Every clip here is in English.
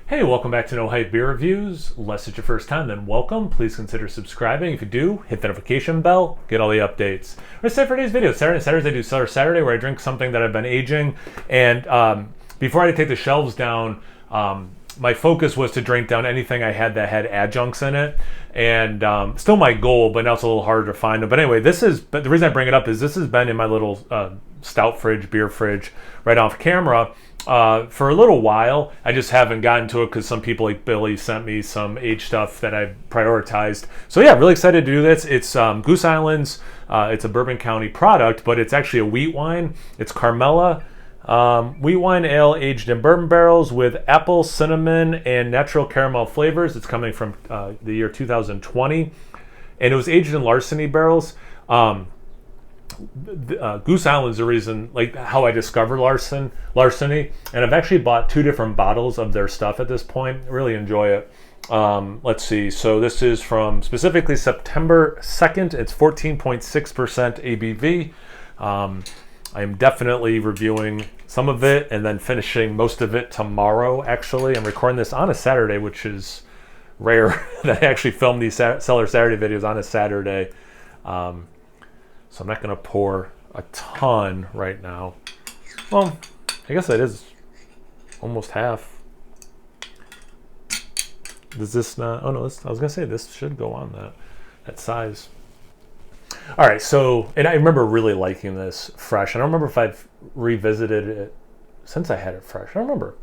Hey, welcome back to No Hype Beer Reviews. Unless it's your first time, then welcome. Please consider subscribing. If you do, hit the notification bell, get all the updates. Let's set for today's video. Saturdays I do Cellar Saturday, where I drink something that I've been aging. And before I take the shelves down, my focus was to drink down anything I had that had adjuncts in it. And still my goal, but now it's a little harder to find them. But anyway, but the reason I bring it up is this has been in my little stout fridge, beer fridge, right off camera. For a little while. I just haven't gotten to it because some people like Billy sent me some age stuff that I prioritized. So yeah, really excited to do this. It's Goose Island's. It's a Bourbon County product, but it's actually a wheat wine. It's Carmella wheat wine ale aged in bourbon barrels with apple, cinnamon, and natural caramel flavors. It's coming from the year 2020, and it was aged in larceny barrels. Goose Island's the reason, like how I discovered larceny, and I've actually bought 2 different bottles of their stuff at this point. I really enjoy it. Let's see. So this is from specifically September 2nd. It's 14.6% ABV. I'm definitely reviewing some of it and then finishing most of it tomorrow. Actually, I'm recording this on a Saturday, which is rare that I actually film these Cellar Saturday videos on a Saturday. So I'm not going to pour a ton right now. Well, I guess that is almost half. Does this not? Oh no, I was going to say this should go on that size. All right, so, and I remember really liking this fresh. I don't remember if I've revisited it since I had it fresh. I don't remember.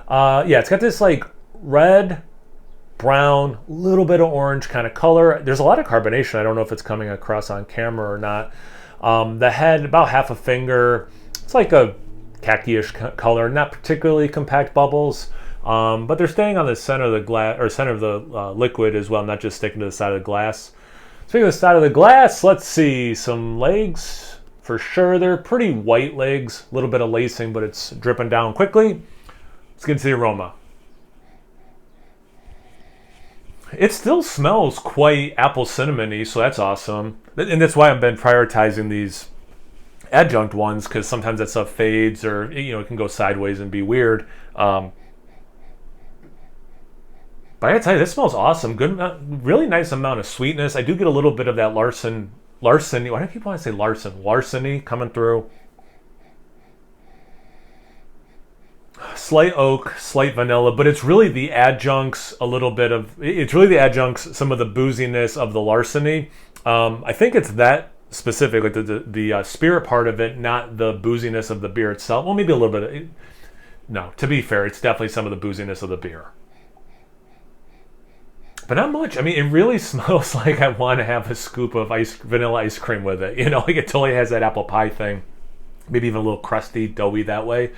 Yeah, it's got this like red, brown, little bit of orange kind of color. There's a lot of carbonation. I don't know if it's coming across on camera or not. The head, about half a finger. It's like a khaki-ish color, not particularly compact bubbles, but they're staying on the center of the glass or center of the liquid as well, not just sticking to the side of the glass. Speaking of the side of the glass, let's see some legs for sure. They're pretty white legs, a little bit of lacing, but it's dripping down quickly. Let's get into the aroma. It still smells quite apple cinnamony, so that's awesome. And that's why I've been prioritizing these adjunct ones, because sometimes that stuff fades or it can go sideways and be weird. But I gotta tell you, this smells awesome. Good, really nice amount of sweetness. I do get a little bit of that larceny. Why do people want to say larceny coming through. Slight oak, slight vanilla, but it's really the adjuncts, some of the booziness of the larceny. I think it's that specific, like the spirit part of it, not the booziness of the beer itself. Well, maybe a little bit. No, to be fair, it's definitely some of the booziness of the beer. But not much. I mean, it really smells like I want to have a scoop of vanilla ice cream with it. Like it totally has that apple pie thing. Maybe even a little crusty, doughy that way.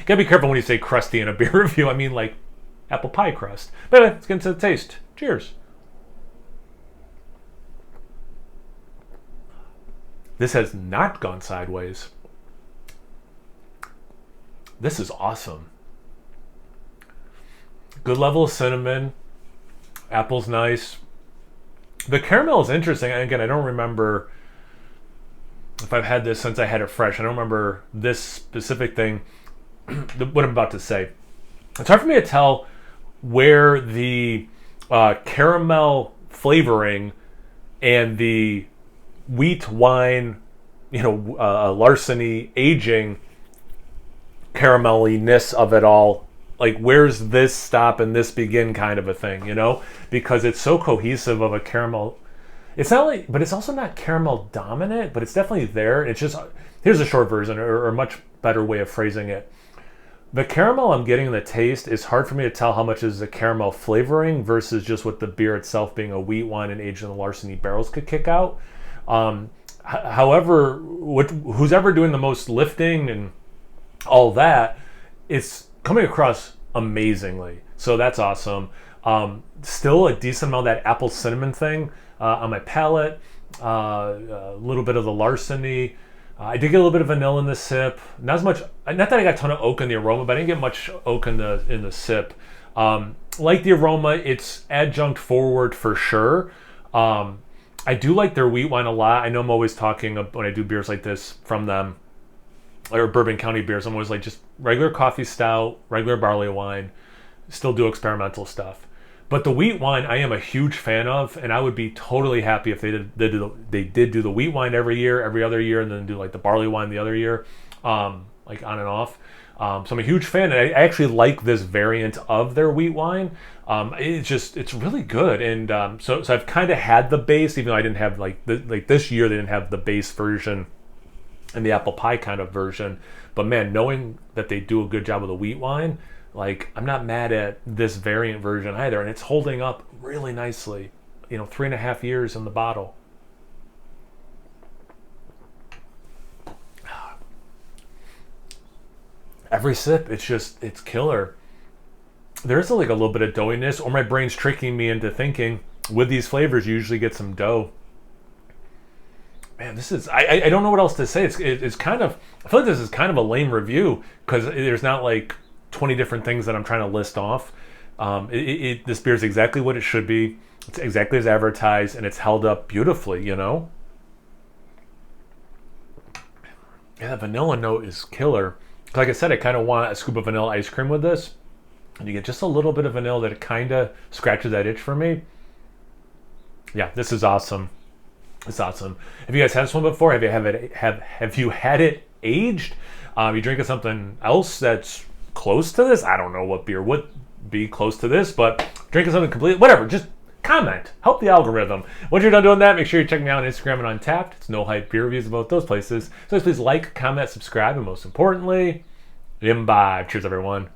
Gotta be careful when you say crusty in a beer review. I mean like apple pie crust. But anyway, let's get into the taste. Cheers. This has not gone sideways. This is awesome. Good level of cinnamon. Apple's nice. The caramel is interesting. Again, I don't remember if I've had this since I had it fresh. I don't remember this specific thing, what I'm about to say. It's hard for me to tell where the caramel flavoring and the wheat wine, larceny aging carameliness of it all. Like, where's this stop and this begin kind of a thing, because it's so cohesive of a caramel. It's not like, but it's also not caramel dominant, but it's definitely there. It's just, here's a short version or a much better way of phrasing it. The caramel I'm getting in the taste is hard for me to tell how much is the caramel flavoring versus just what the beer itself being a wheat wine and aged in the larceny barrels could kick out. However, who's ever doing the most lifting and all that, it's coming across amazingly. So that's awesome. Still a decent amount of that apple cinnamon thing on my palate. A little bit of the larceny. I did get a little bit of vanilla in the sip. Not as much. Not that I got a ton of oak in the aroma, but I didn't get much oak in the sip. Like the aroma, it's adjunct forward for sure. I do like their wheat wine a lot. I know I'm always talking when I do beers like this from them, or Bourbon County beers. I'm always like just regular coffee stout, regular barley wine. still do experimental stuff. But the wheat wine, I am a huge fan of, and I would be totally happy if they did do the wheat wine every year, every other year, and then do like the barley wine the other year, like on and off. So I'm a huge fan, and I actually like this variant of their wheat wine. It's really good, and so I've kind of had the base, even though I didn't have like this year they didn't have the base version and the apple pie kind of version. But man, knowing that they do a good job with the wheat wine, like, I'm not mad at this variant version either, and it's holding up really nicely. 3.5 years in the bottle. Every sip, it's killer. There's like a little bit of doughiness, or my brain's tricking me into thinking with these flavors you usually get some dough. Man, this is, I don't know what else to say. It's kind of, I feel like this is kind of a lame review because there's not like 20 different things that I'm trying to list off. This beer is exactly what it should be. It's exactly as advertised, and it's held up beautifully, Yeah, the vanilla note is killer. Like I said, I kind of want a scoop of vanilla ice cream with this, and you get just a little bit of vanilla that kind of scratches that itch for me. Yeah, this is awesome. It's awesome. Have you guys had this one before? Have you had it aged? You drinking something else that's close to this? I don't know what beer would be close to this, but drinking something completely, whatever, just comment, help the algorithm. Once you're done doing that, make sure you check me out on Instagram and Untapped. It's No Hype Beer Reviews about those places. So please like, comment, subscribe, and most importantly, imbibe. Cheers, everyone.